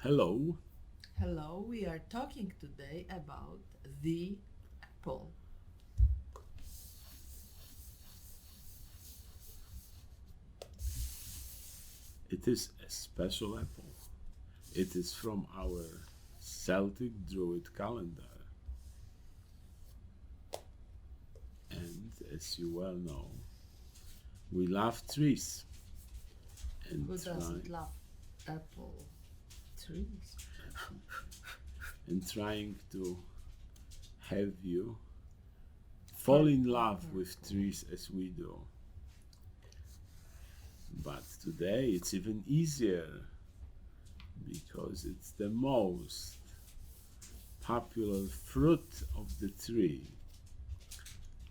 Hello, Hello, we are talking today about the apple. it is a special apple. It is from our Celtic Druid calendar, and as you well know, we love trees and Who try doesn't love apple trees? and trying to have you fall in Purple, love with purple. trees as we do. But today it's even easier because it's the most popular fruit of the tree,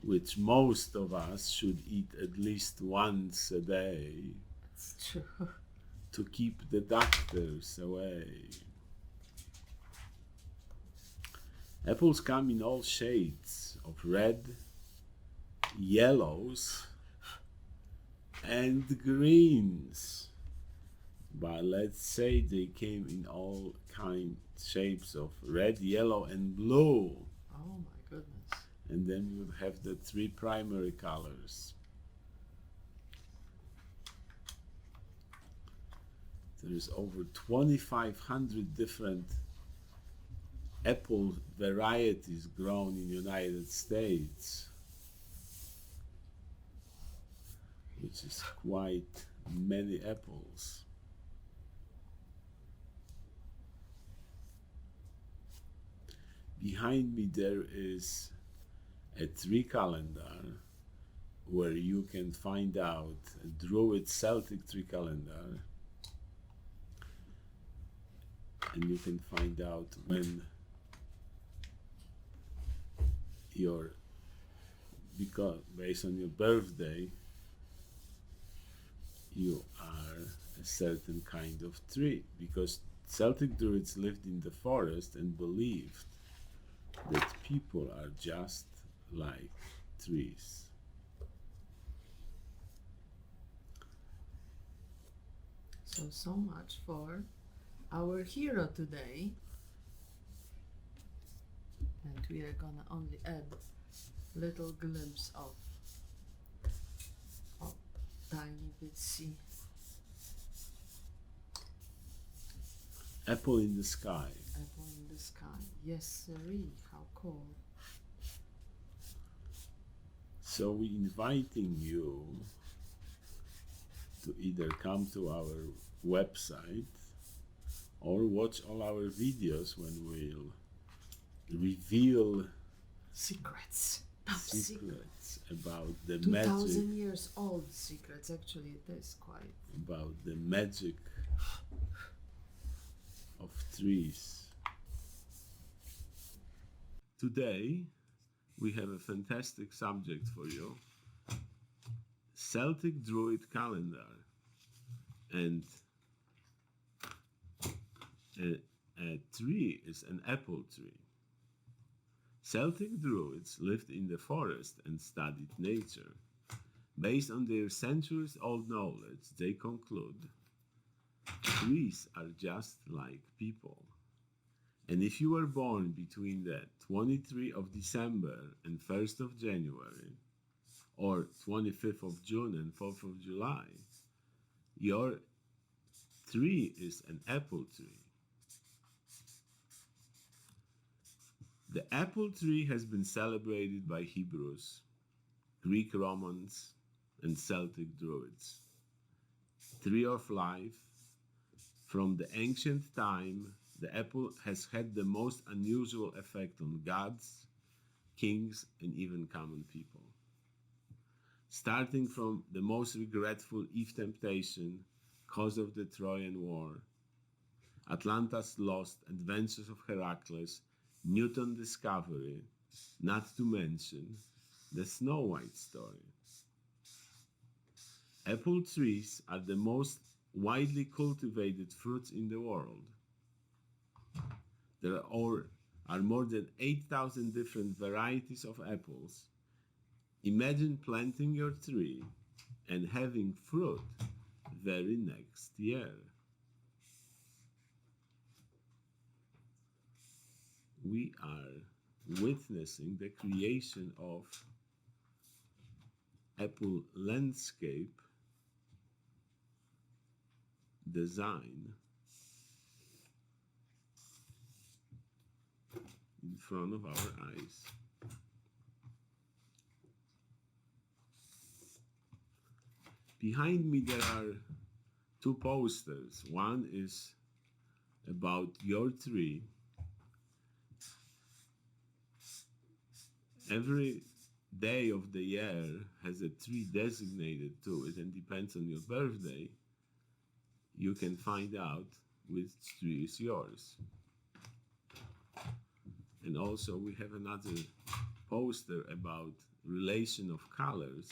which most of us should eat at least once a day It's true. to keep the doctors away. Apples come in all shades of red, yellows, and greens. But let's say they came in all kind shapes of red, yellow, and blue. Oh my goodness. And then we would have the three primary colors. There's over 2,500 different apple varieties grown in the United States, which is quite many apples. Behind me there is a tree calendar where you can find out a Druid Celtic tree calendar, and you can find out when your, because based on your birthday you are a certain kind of tree, because Celtic Druids lived in the forest and believed that people are just like trees. So much for our hero today. And we are gonna only add little glimpse of tiny bitsy Apple in the sky. apple in the sky. Yes, sirree, how cool. So we inviting you to either come to our website or watch all our videos when we'll reveal Secrets. Top secret. secrets about the magic 2000 years old secrets. Actually, it is quite. of trees. Today we have a fantastic subject for you. Celtic Druid calendar, and a tree is an apple tree. Celtic Druids lived in the forest and studied nature. Based on their centuries old knowledge, they conclude trees are just like people. And if you were born between the 23rd of December and 1st of January, or 25th of June and 4th of July, your tree is an apple tree. The apple tree has been celebrated by Hebrews, Greek Romans, and Celtic Druids. Tree of life. From the ancient time, the apple has had the most unusual effect on gods, kings, and even common people. Starting from the most regretful Eve temptation, cause of the Trojan War, Atlanta's lost adventures of Heracles, Newton discovery, not to mention the Snow White story. Apple trees are the most widely cultivated fruits in the world. There are more than 8,000 different varieties of apples. Imagine planting your tree and having fruit very next year. we are witnessing the creation of Apple landscape design in front of our eyes. Behind me there are two posters. One is about your tree. Every day of the year has a tree designated to it, and depends on your birthday, you can find out which tree is yours. And also we have another poster about relation of colors,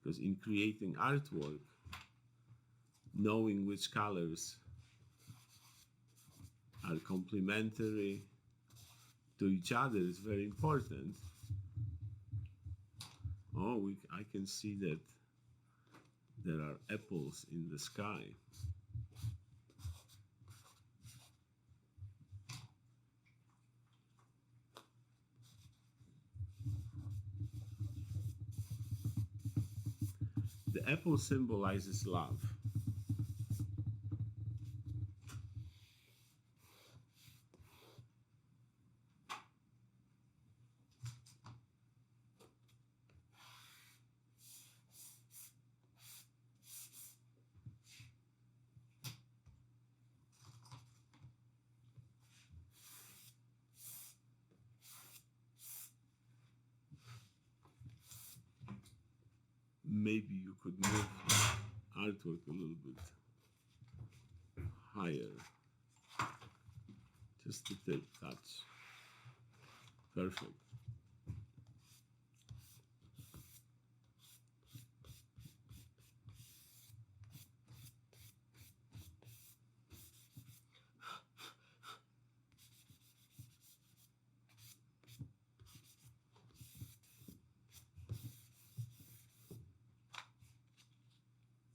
because in creating artwork, knowing which colors are complementary to each other is very important. Oh, I can see that there are apples in the sky. The apple symbolizes love. Maybe you could move artwork a little bit higher. Just a tip touch. Perfect.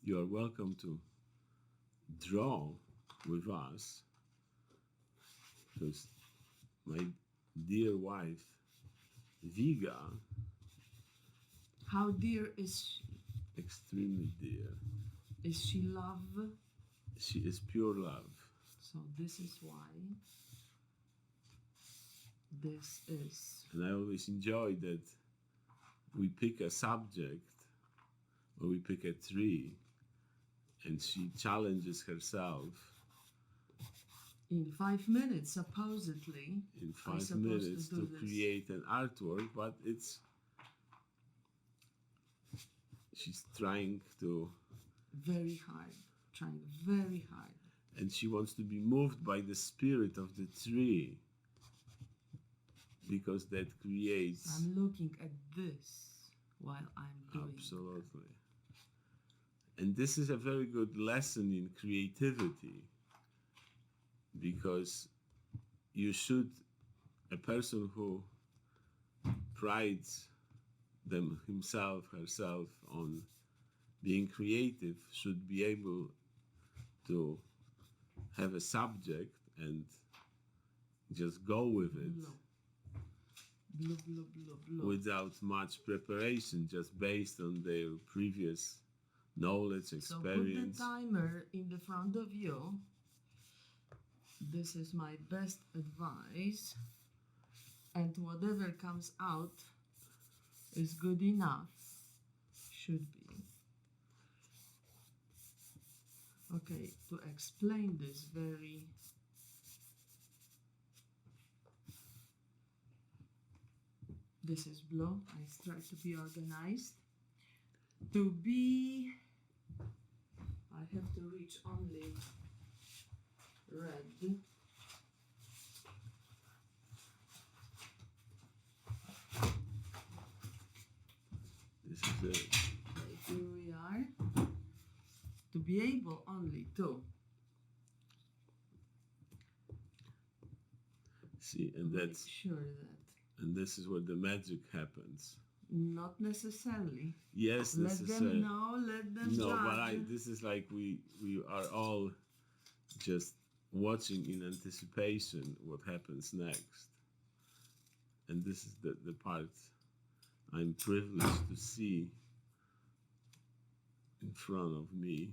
You are welcome to draw with us, because my dear wife, Viga, How dear is she? extremely dear. Is she love? She is pure love. So this is why this is. And I always enjoy that we pick a subject or we pick a tree, and she challenges herself In 5 minutes, supposedly. in I'm 5 supposed minutes to do to this. create an artwork, but she's trying to, Very hard. Trying very hard. and she wants to be moved by the spirit of the tree, because that creates I'm looking at this while I'm doing. absolutely. And this is a very good lesson in creativity, because you should, a person who prides himself, herself on being creative should be able to have a subject and just go with it Blue, blue, blue, blue. without much preparation, just based on their previous knowledge, So put experience. the timer in the front of you. This is my best advice. And whatever comes out is good enough. Should be. Okay, to explain this very this is blue. I try to be organized. To be I have to reach only red. This is it. Okay, here we are. To be able only to See, and make that's sure that and this is where the magic happens. not necessarily. Yes, Let necessary. them know, let them No, but judge. this is like we are all just watching in anticipation what happens next. and this is the part I'm privileged to see in front of me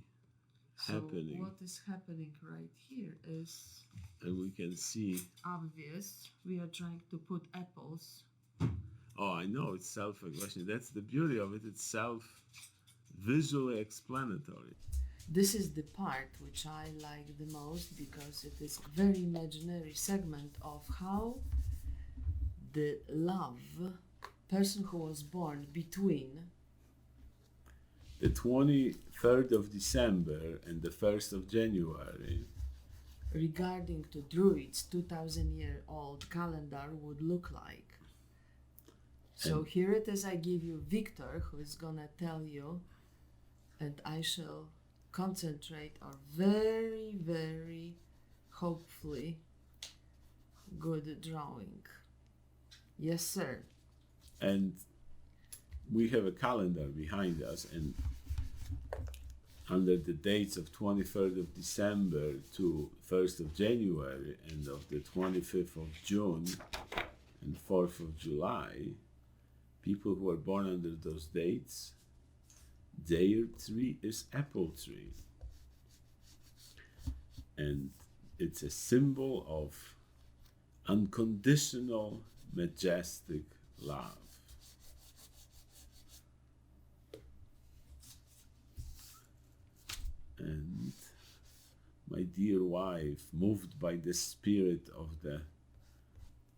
happening. So what is happening right here is And we can see, obvious. We are trying to put apples. oh, I know, it's self-explanatory. That's the beauty of it. It's visually explanatory. This is the part which I like the most because it is a very imaginary segment of how the love person who was born between The 23rd of December and the 1st of January, regarding to Druids 2000-year-old calendar would look like. So And- here it is, I give you Victor who is gonna tell you, and I shall concentrate on very, very hopefully good drawing. Yes, sir. and we have a calendar behind us, and under the dates of 23rd of December to 1st of January and of the 25th of June and 4th of July, people who are born under those dates, their tree is apple tree. And it's a symbol of unconditional, majestic love. And my dear wife, moved by the spirit of the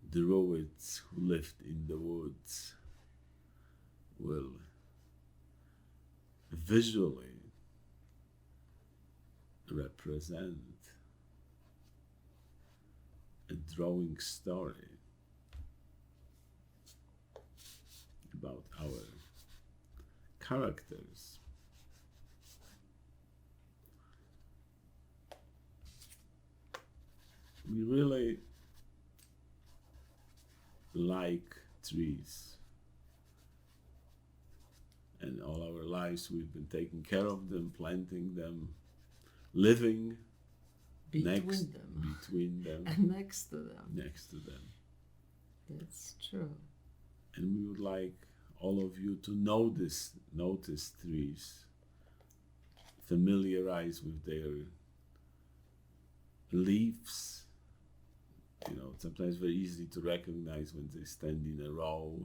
Druids who lived in the woods, will visually represent a drawing story about our characters. We really like trees, and all our lives we've been taking care of them, planting them, living Between them between them, and next to them. next to them. That's true. And we would like all of you to notice trees, familiarize with their leaves. You know, sometimes very easy to recognize when they stand in a row.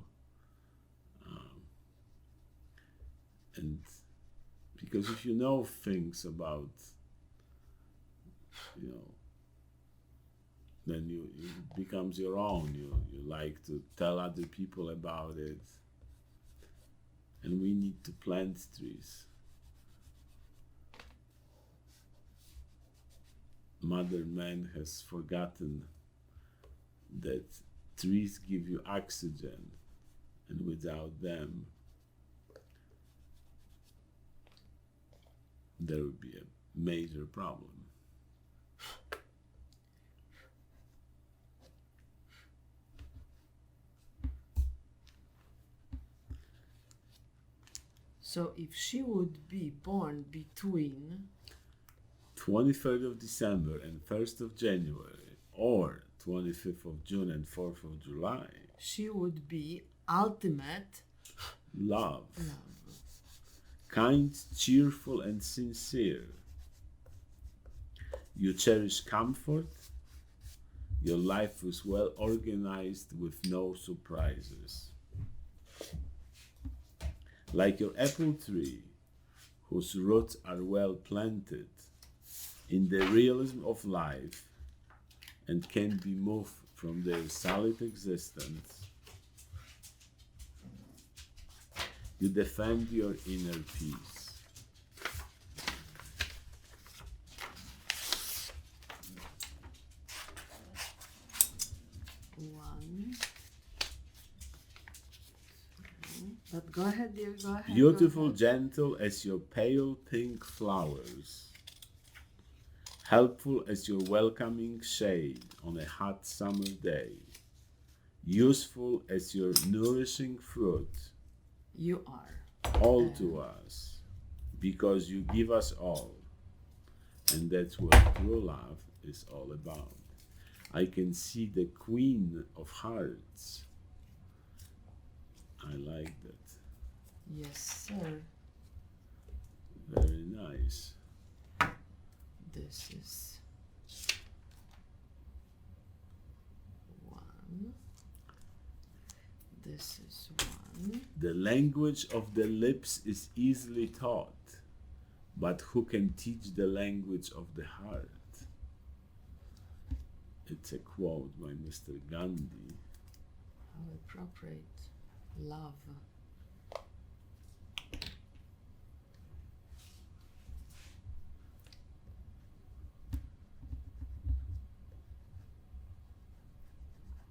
And because if you know things about, you know, then it becomes your own. You like to tell other people about it. And we need to plant trees. Mother man has forgotten that trees give you oxygen, and without them, there would be a major problem. So if she would be born between 23rd of December and 1st of January, or 25th of June and 4th of July, she would be ultimate love, love. kind, cheerful, and sincere. You cherish comfort. Your life was well organized with no surprises. Like your apple tree, whose roots are well planted in the realism of life and can be moved from their solid existence, you defend your inner peace. One, two. But go ahead, dear, go ahead. Beautiful, go ahead. gentle as your pale pink flowers, helpful as your welcoming shade on a hot summer day, useful as your nourishing fruit, You are. all to us, because you give us all. And that's what true love is all about. I can see the Queen of Hearts I like that. Yes, sir. Very nice. This is one. This is one. The language of the lips is easily taught, but who can teach the language of the heart? It's a quote by Mr. Gandhi. How appropriate. Love.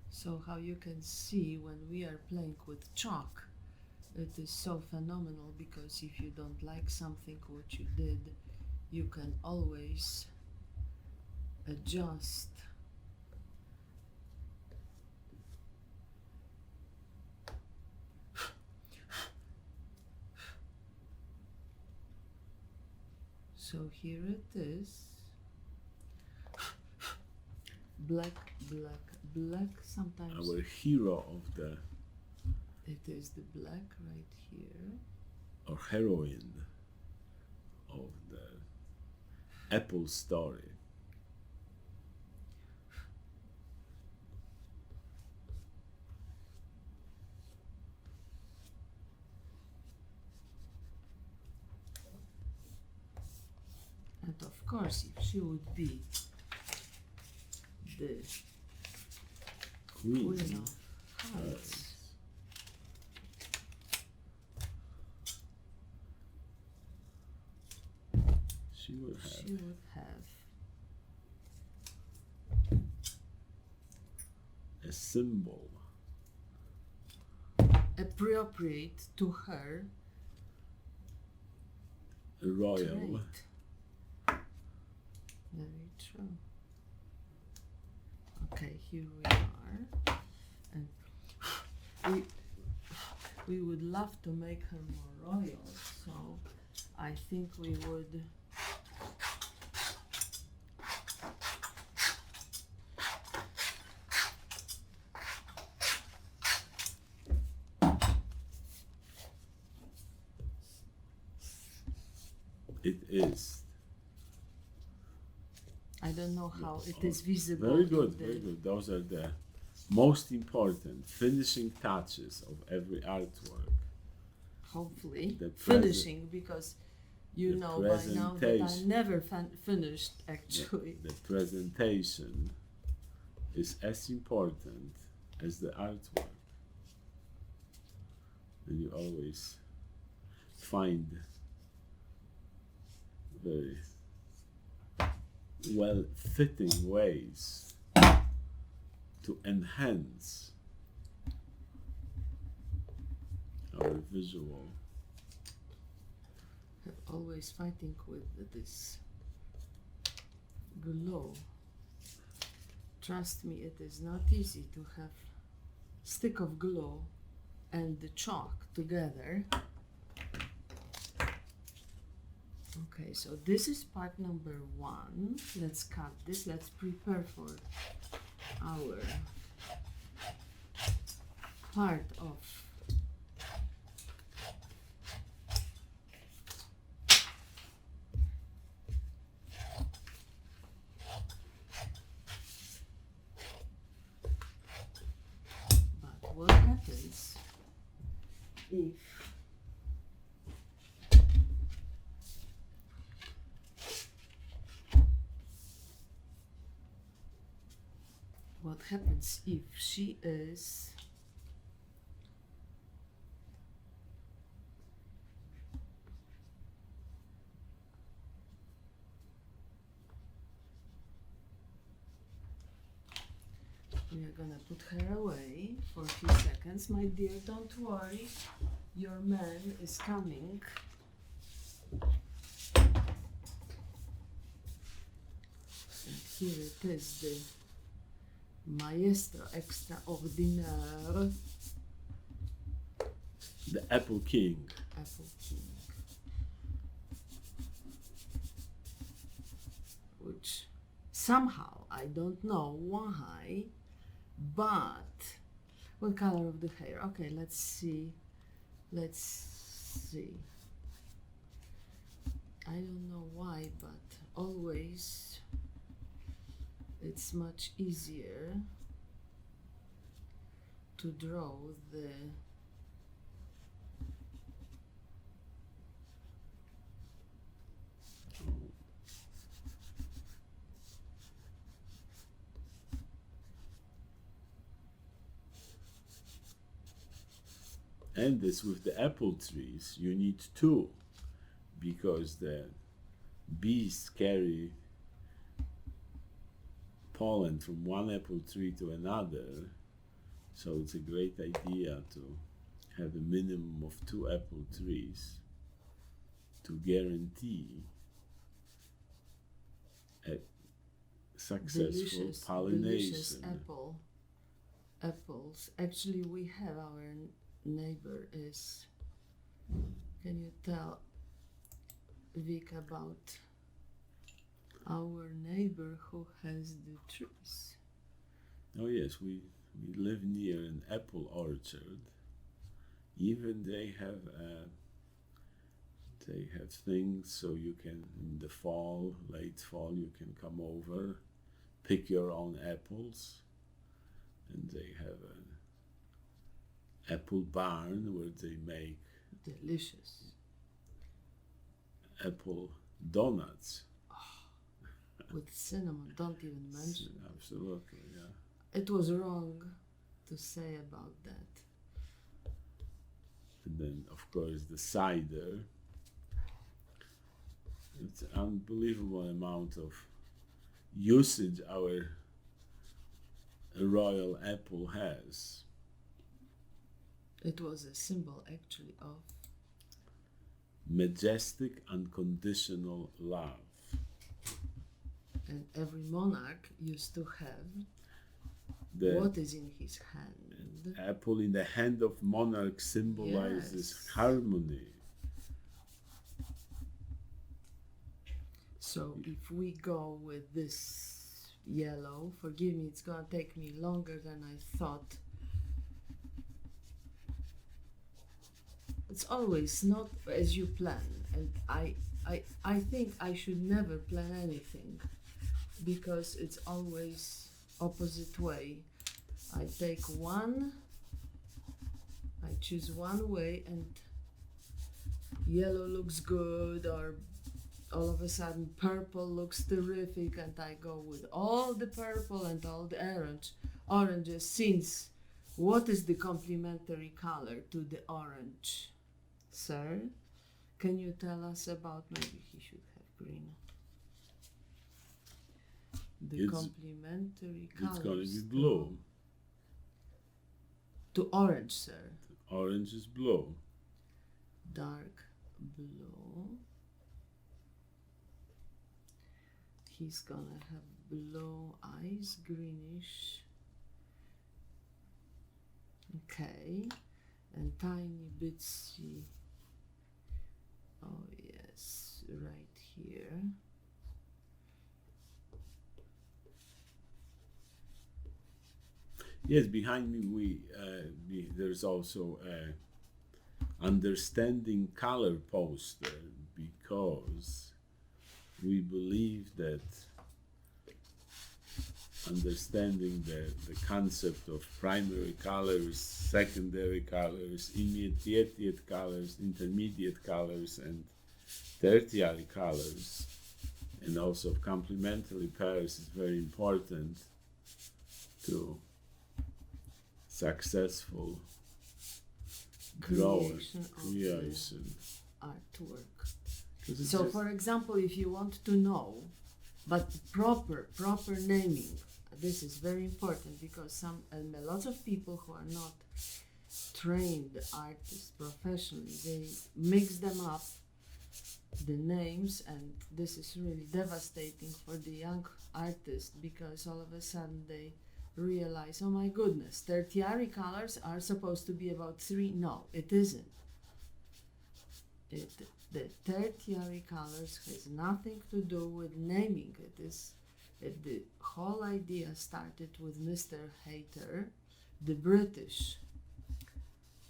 So how you can see when we are playing with chalk, it is so phenomenal, because if you don't like something what you did, you can always adjust. So here it is. Black, black, black. Sometimes Our hero of the, it is the black right here. or heroine of the Apple story. And of course, if she would be the Queen. Queen of Hearts, She would have she would have a symbol. appropriate to her A royal. trait. Very true. Okay, here we are, and we would love to make her more royal. So I think we would. It is. I don't know how it is visible. Very in good, the- very good. Those are the most important finishing touches of every artwork. Hopefully, The finishing, because you the know by now that I presentation. never finished actually. The presentation is as important as the artwork. And you always find very well fitting ways to enhance our visual. Always fighting with this glow. Trust me, it is not easy to have stick of glow and the chalk together. Okay, so this is part number 1. Let's cut this. Let's prepare for our part of but what happens if what happens if she is we are gonna put her away for a few seconds. My dear, don't worry, your man is coming. And here it is, the maestro extraordinaire, The Apple King. Apple King, which somehow, I don't know why, but What color of the hair? Okay, let's see. I don't know why, but always it's much easier to draw the And this with the apple trees, you need two, because the bees carry pollen from one apple tree to another. So it's a great idea to have a minimum of 2 apple trees to guarantee a successful delicious pollination. apples. Actually, we have our neighbor is. Can you tell Vic about our neighbor who has the trees? Oh yes, we live near an apple orchard. Even they have things so you can, in the fall, late fall, you can come over, pick your own apples, and they have an apple barn where they make Delicious. apple donuts. With cinnamon, don't even mention. Absolutely, yeah. It was wrong to say about that. And then, of course, the cider. It's an unbelievable amount of usage our royal apple has. It was a symbol actually of Majestic, unconditional love. and every monarch used to have The what is in his hand. apple in the hand of monarch symbolizes Yes. harmony. So if we go with this yellow, forgive me, it's gonna take me longer than I thought. It's always not as you plan, and I think I should never plan anything because it's always opposite way. I choose one way and yellow looks good, or all of a sudden purple looks terrific, and I go with all the purple and all the oranges, since what is the complementary color to the orange? Sir, can you tell us about, maybe he should have green. The complementary colors. It's going to be blue. To orange, sir. Orange is blue. Dark blue. He's gonna have blue eyes, greenish. Okay, and tiny bitsy. Oh yes, right here. Yes, behind me there's also a understanding color poster, because we believe that understanding the concept of primary colors, secondary colors, intermediate colors, and tertiary colors, and also complementary pairs is very important to successful Creation creation. artwork. 'Cause it's So, just- for example, if you want to know, but proper naming, this is very important, because a lot of people who are not trained artists professionally, they mix them up, the names, and this is really devastating for the young artist, because all of a sudden they realize, oh my goodness, tertiary colors are supposed to be about 3. No, it isn't. The tertiary colors has nothing to do with naming. The whole idea started with Mr. Hayter, the British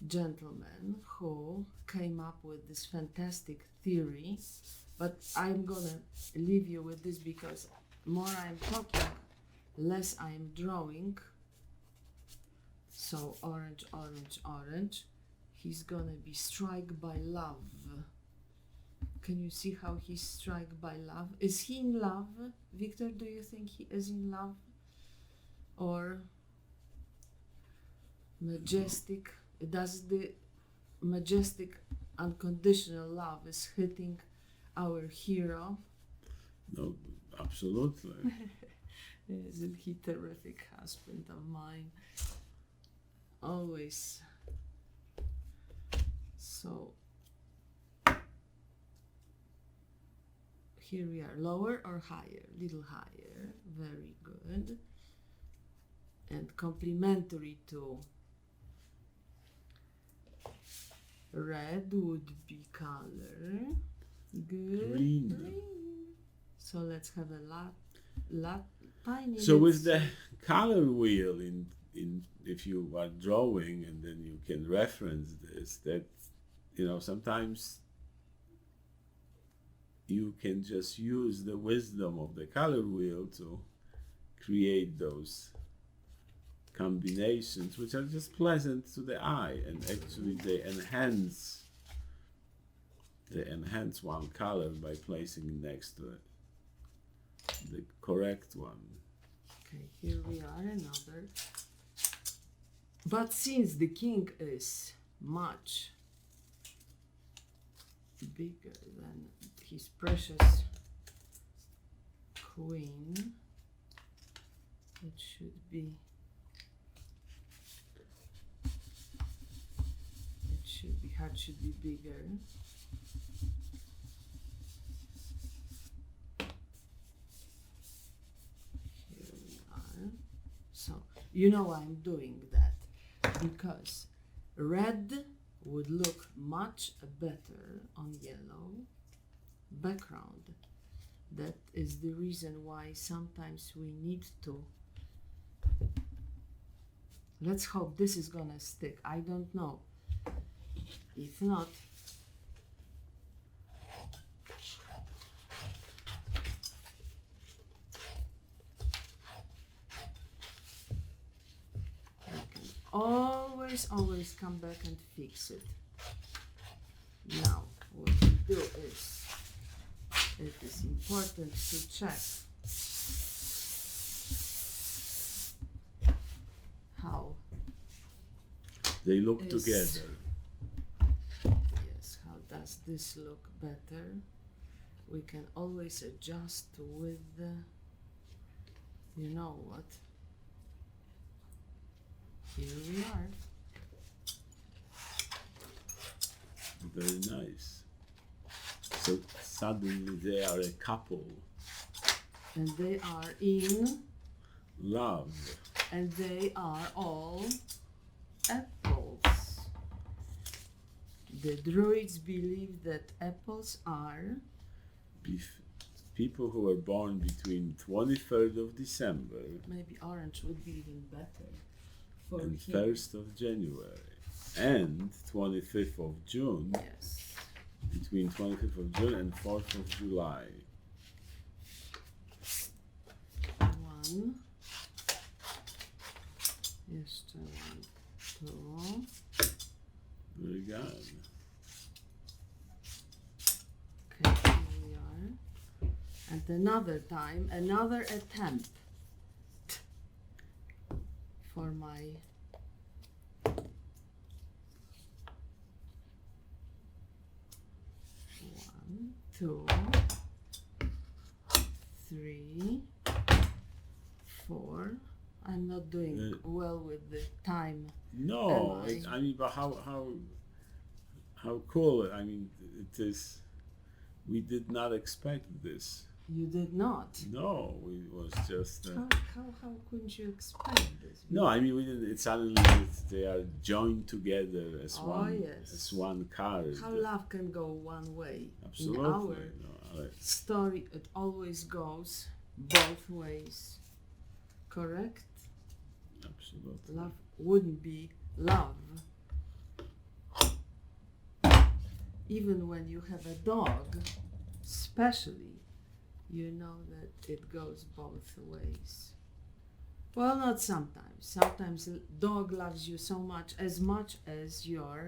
gentleman who came up with this fantastic theory, but I'm gonna leave you with this because more I'm talking, less I'm drawing. So orange, orange, orange. He's gonna be struck by love. Can you see how he's struck by love? Is he in love? Victor, do you think he is in love? Or majestic? Does the majestic unconditional love is hitting our hero? No, absolutely. Isn't he terrific husband of mine? Always. So here we are, lower or higher? Little higher, very good. And complementary to red would be color. Good. Green. So let's have a lot tiny. So with bits. the color wheel in if you are drawing and then you can reference this, that sometimes you can just use the wisdom of the color wheel to create those combinations which are just pleasant to the eye, and actually they enhance one color by placing it next to it, the correct one. Okay, here we are, another. But since the king is much bigger than his precious queen, it should be heart should be bigger. Here we are. So I'm doing that because red would look much better on yellow background. That is the reason why sometimes we need to. Let's hope this is gonna stick. I don't know. If not, I can always come back and fix it. Now, what we do is, it is important to check how They look is- together. Yes, how does this look better? We can always adjust with the, you know what? Here we are. Very nice. So suddenly they are a couple. And they are in, Love. and they are all apples. The Druids believe that apples are People who were born between 23rd of December maybe orange would be even better for and him. 1st of January and 25th of June, Yes. between 25th of June and 4th of July. One. Jeszcze one, two. Very good. Okay, here we are. And another time, another attempt for my one, two, three, four. I'm not doing well with the time. No, Am I? I mean, but how cool! I mean, it is. We did not expect this. You did not. No, it was just. How couldn't you expect this? No, I mean, we didn't. It's suddenly they are joined together as one, yes. as one card. How love can go one way. Absolutely. In our No, story, it always goes both ways. Correct? absolutely. Love wouldn't be love. Even when you have a dog, especially, you know that it goes both ways. Well, not sometimes. Sometimes a dog loves you so much as your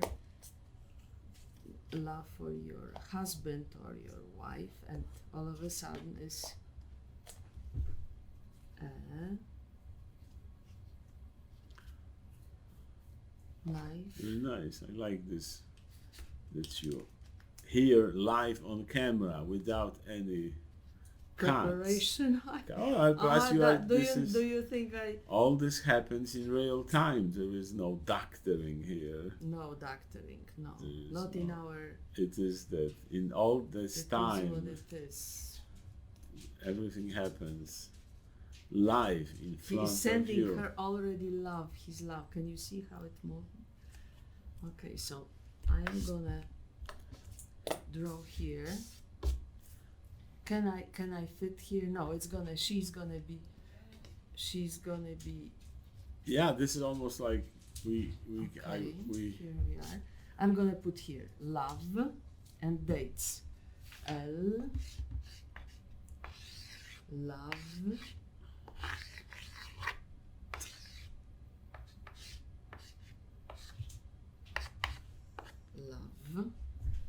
love for your husband or your wife, and all of a sudden is life. Very nice. I like this. That you hear live on camera without any cuts. Preparation. Oh, plus you are, do this you is, do you think I? all this happens in real time. There is no doctoring here. No doctoring. No, There is not in no- our. It is that in all this It time, is what it is. everything happens live in front He's of sending you. her already love. His love. Can you see how it moved? Okay, so I am gonna draw here. Can I fit here? No, it's gonna. She's gonna be. Yeah, this is almost like we Okay, here we are. I'm gonna put here love and dates. L love